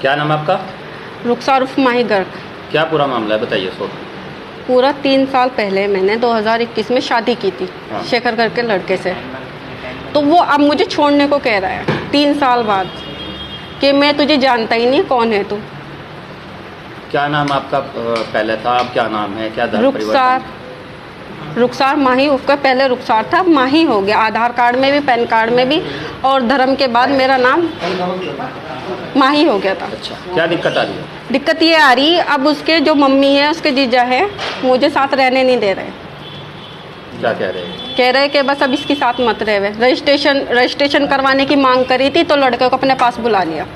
क्या नाम है आपका? रुखसार उर्फ माही गर्ग। क्या पूरा मामला है, बताइए सो। पूरा 3 साल पहले मैंने 2021 में शादी की थी शेखर गर्ग के लड़के से। तो वो अब मुझे छोड़ने को कह रहा है 3 साल बाद कि मैं तुझे जानता ही नहीं, कौन है तू। क्या नाम आपका पहले था, अब क्या नाम है, क्या धर्म रुखसार, रुखसार माही। उसका पहले रुखसार था, अब माही हो गया। आधार कार्ड में भी, पैन कार्ड में भी, और धर्म के बाद मेरा नाम माही हो गया था। अच्छा, क्या दिक्कत आ रही है? दिक्कत ये आ रही, अब उसके जो मम्मी है, उसके जीजा है, मुझे साथ रहने नहीं दे रहे। क्या कह रहे हैं? कह रहे कि बस अब इसके साथ मत रहे। रजिस्ट्रेशन करवाने की मांग करी थी तो लड़के को अपने पास बुला लिया,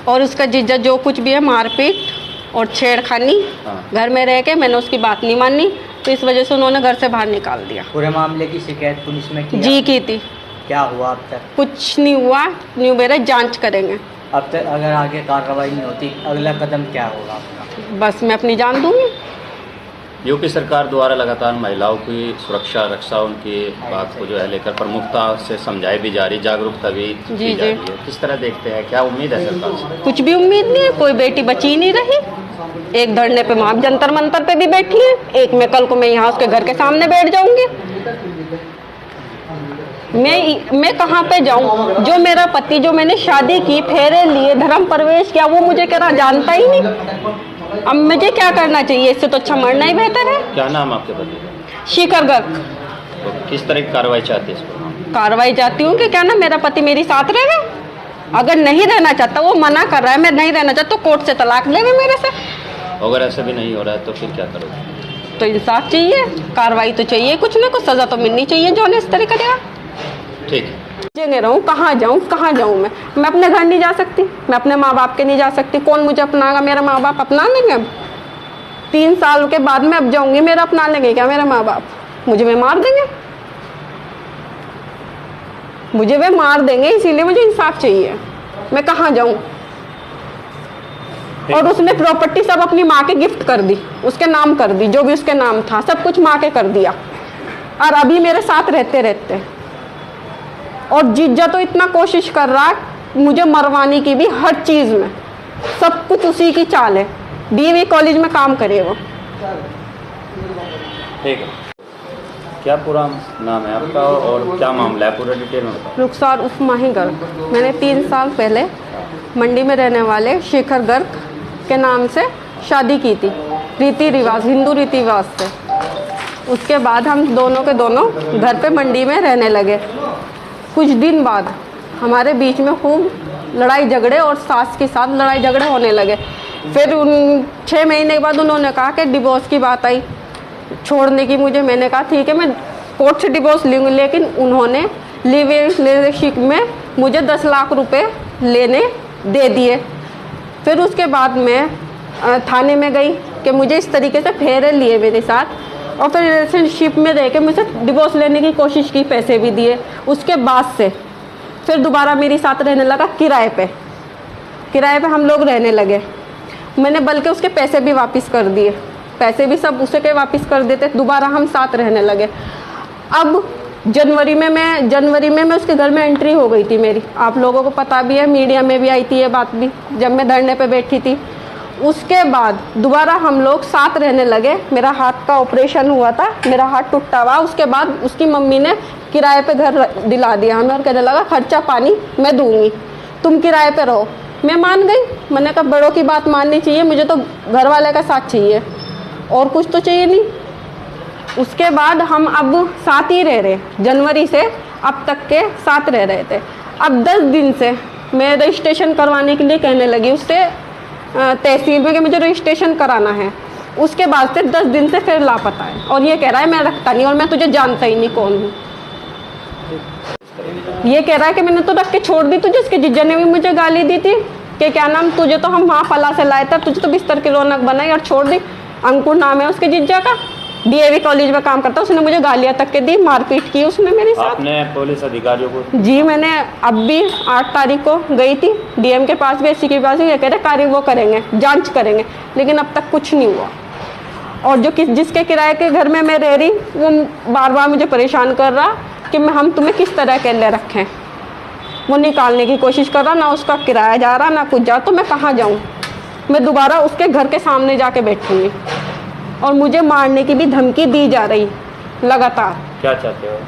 और उसका जीजा जो कुछ भी है, मारपीट और छेड़खानी। घर में रह के मैंने उसकी बात नहीं मानी, तो इस वजह से उन्होंने घर से बाहर निकाल दिया। पूरे मामले की शिकायत पुलिस में की? जी की थी। क्या हुआ अब तक? कुछ नहीं हुआ, न्यू बेरे जांच करेंगे। अब तक अगर आगे कार्रवाई नहीं होती, अगला कदम क्या होगा आपका? बस मैं अपनी जान दूंगी। यूपी सरकार द्वारा लगातार महिलाओं की सुरक्षा रक्षा, उनकी बात को जो है लेकर प्रमुखता से समझाई भी जा रही, जागरूकता भी की जा रही है। किस तरह देखते हैं, क्या उम्मीद है सरकार से? कुछ भी उम्मीद नहीं है, कोई बेटी बची ही नहीं रही। एक धरने पे वहाँ जंतर मंतर पे भी बैठी है, एक में कल को मैं यहाँ उसके घर के सामने बैठ जाऊंगी। मैं कहाँ पे जाऊँ? जो मेरा पति, जो मैंने शादी की, फेरे लिए, धर्म प्रवेश किया, वो मुझे कह रहा जानता ही नहीं। अब मुझे क्या करना चाहिए? इससे तो अच्छा मरना ही बेहतर है। क्या नाम आपके पति का? शेखर गर्ग। तो किस तरह की कार्रवाई चाहते हैं इस पर? कार्रवाई चाहती हूँ कि क्या ना मेरा पति मेरी साथ रहे। अगर नहीं रहना चाहता, वो मना कर रहा है, मैं नहीं रहना चाहता, तो कोर्ट से तलाक ले मेरे से। अगर ऐसे भी नहीं हो रहा है तो फिर क्या करोगे? तो इंसाफ चाहिए, कार्रवाई तो चाहिए, कुछ ना कुछ सजा तो मिलनी चाहिए जो ने इस तरह करेगा। ठीक है। जगह रहूँ, कहाँ जाऊँ मैं अपने घर नहीं जा सकती, मैं अपने माँ बाप के नहीं जा सकती। कौन मुझे अपनाएगा? मेरा माँ बाप अपना लेंगे? अब 3 साल के बाद मैं अब जाऊँगी, मेरा अपना लेंगे क्या मेरा माँ बाप? मुझे वे मार देंगे, मुझे वे मार देंगे। इसीलिए मुझे इंसाफ चाहिए। मैं कहाँ जाऊँ? और उसने प्रॉपर्टी सब अपनी माँ के गिफ्ट कर दी, उसके नाम कर दी, जो भी उसके नाम था सब कुछ माँ के कर दिया। और अभी मेरे साथ रहते और जीजा तो इतना कोशिश कर रहा है मुझे मरवाने की भी, हर चीज़ में सब कुछ उसी की चाल है। डीएवी कॉलेज में काम करे वो। ठीक है। क्या पूरा नाम है आपका और क्या मामला है, पूरा डिटेल में बताओ। रुखसार उर्फ माही गर्ग। मैंने 3 साल पहले मंडी में रहने वाले शेखर गर्ग के नाम से शादी की थी, रीति रिवाज, हिंदू रीति रिवाज से। उसके बाद हम दोनों के दोनों घर पे मंडी में रहने लगे। कुछ दिन बाद हमारे बीच में खूब लड़ाई झगड़े और सास के साथ लड़ाई झगड़े होने लगे। फिर 6 महीने के बाद उन्होंने कहा कि डिवोर्स की बात आई, छोड़ने की। मैंने कहा ठीक है, मैं कोर्ट से डिवोर्स लूँगी, लेकिन उन्होंने लिव इन रिलेशनशिप में मुझे 10 लाख रुपए लेने दे दिए। फिर उसके बाद मैं थाने में गई कि मुझे इस तरीके से फेरे लिए मेरे साथ, और फिर रिलेशनशिप में रह के मुझसे डिवोर्स लेने की कोशिश की, पैसे भी दिए। उसके बाद से फिर दोबारा मेरे साथ रहने लगा किराए पे हम लोग रहने लगे। मैंने बल्कि उसके पैसे भी वापस कर दिए, पैसे भी सब उसे के वापस कर देते, दोबारा हम साथ रहने लगे। अब जनवरी में मैं उसके घर में एंट्री हो गई थी मेरी। आप लोगों को पता भी है, मीडिया में भी आई थी ये बात भी, जब मैं धरने पे बैठी थी। उसके बाद दोबारा हम लोग साथ रहने लगे। मेरा हाथ का ऑपरेशन हुआ था, मेरा हाथ टूटा हुआ। उसके बाद उसकी मम्मी ने किराए पे घर दिला दिया हमें, और कहने लगा खर्चा पानी मैं दूंगी, तुम किराए पे रहो। मैं मान गई। मैंने कहा बड़ों की बात माननी चाहिए, मुझे तो घर वाले का साथ चाहिए और कुछ तो चाहिए नहीं। उसके बाद हम अब साथ ही रह रहे, जनवरी से अब तक के साथ रह रहे थे। अब 10 दिन से मैं रजिस्ट्रेशन करवाने के लिए कहने लगी उससे तहसील में कि मुझे रजिस्ट्रेशन कराना है। उसके बाद से 10 दिन से फिर लापता है, और ये कह रहा है मैं रखता नहीं और मैं तुझे जानता ही नहीं कौन हूँ। ये कह रहा है कि मैंने तो रख के छोड़ दी तुझे। उसके जीजा ने भी मुझे गाली दी थी कि क्या नाम, तुझे तो हम वहाँ पला से लाए थे, तुझे तो बिस्तर की रौनक बनाई और छोड़ दी। अंकुर नाम है उसके जीजा का, डीएवी कॉलेज में काम करता है। उसने मुझे गालियाँ तक के दी, मारपीट की उसने मेरे साथ। आपने पुलिस अधिकारियों को? जी, मैंने अब भी 8 तारीख को गई थी डीएम के पास भी, एससी के पास भी। ये कह रहे कार्य वो करेंगे, जांच करेंगे, लेकिन अब तक कुछ नहीं हुआ। और जो जिसके किराए के घर में मैं रह रही, वो बार बार मुझे परेशान कर रहा कि हम तुम्हें किस तरह के ले रखें। वो निकालने की कोशिश कर रहा, ना उसका किराया जा रहा ना कुछ जा, तो मैं कहाँ जाऊँ? मैं दोबारा उसके घर के सामने जाके बैठूँगी। और मुझे मारने की भी धमकी दी जा रही लगातार। क्या चाहते हो?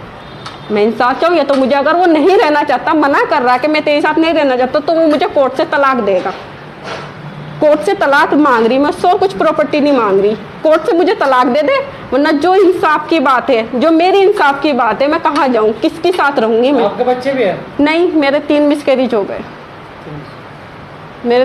मैं इंसाफ चाहूँ, या तो मुझे अगर वो नहीं रहना चाहता, मना कर रहा है कि मैं तेरे साथ नहीं रहना चाहता, तो वो मुझे कोर्ट से तलाक देगा। कोर्ट से तलाक मांग रही मैं, सौ कुछ प्रॉपर्टी नहीं मांग रही, कोर्ट से मुझे तलाक दे दे, वरना जो इंसाफ की बात है, जो मेरी इंसाफ की बात है, मैं कहाँ जाऊँ, किसके साथ रहूँगी मैं? आपके बच्चे भी हैं? नहीं, मेरे 3 मिसकैरेज हो गए। मेरे